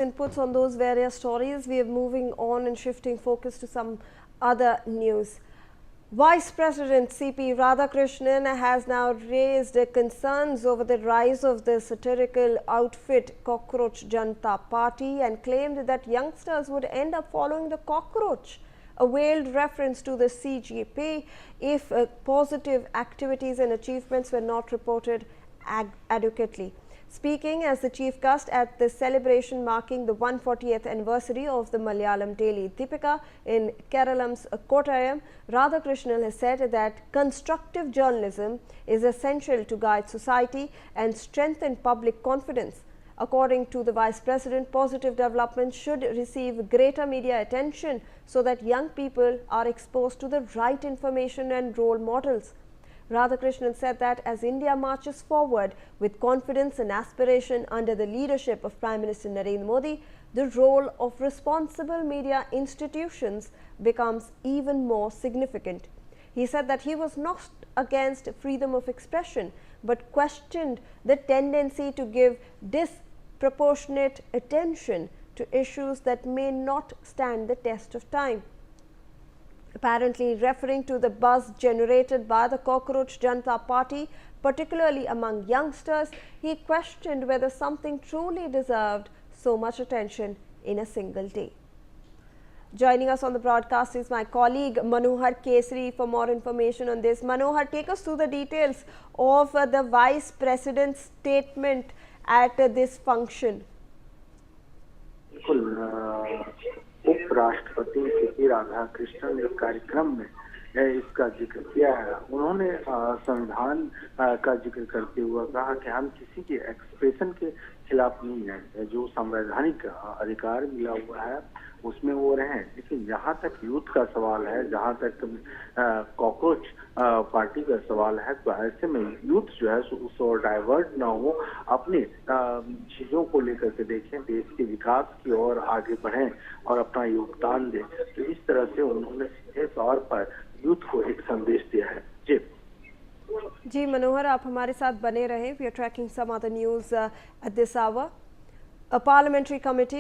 Inputs on those various stories. We are moving on and shifting focus to some other news. Vice President C.P. Radhakrishnan has now raised concerns over the rise of the satirical outfit Cockroach Janata Party and claimed that youngsters would end up following the cockroach, a veiled reference to the CJP if positive activities and achievements were not reported adequately. Speaking as the chief guest at the celebration marking the 140th anniversary of the Malayalam daily Deepika in Keralam's Kottayam, Radhakrishnan has said that constructive journalism is essential to guide society and strengthen public confidence. According to the Vice President, positive developments should receive greater media attention so that young people are exposed to the right information and role models. Radhakrishnan said that as India marches forward with confidence and aspiration under the leadership of Prime Minister Narendra Modi, the role of responsible media institutions becomes even more significant. He said that he was not against freedom of expression, but questioned the tendency to give disproportionate attention to issues that may not stand the test of time. Apparently referring to the buzz generated by the Cockroach Janata Party, particularly among youngsters, he questioned whether something truly deserved so much attention in a single day. Joining us on the broadcast is my colleague Manohar Kesari for more information on this. Manohar, take us through the details of the Vice President's statement at this function. उपराष्ट्रपति CP. Radhakrishnan ने कार्यक्रम में इसका जिक्र किया है। उन्होंने संविधान का जिक्र करते हुए कहा कि हम किसी के एक्सप्रेशन के खिलाफ नहीं है, जो संवैधानिक अधिकार मिला हुआ है उसमें वो रहें, लेकिन जहाँ तक यूथ का सवाल है, जहाँ तक कॉकरोच पार्टी का सवाल है, तो ऐसे में यूथ जो है उस और डाइवर्ट ना हो, अपनी चीजों को लेकर के देखें, देश के विकास की ओर आगे बढ़ें और अपना योगदान दें। तो इस तरह से उन्होंने सीधे तौर पर यूथ को एक संदेश दिया है। जी मनोहर, आप हमारे साथ बने रहें। We are tracking some other news at this hour. A parliamentary committee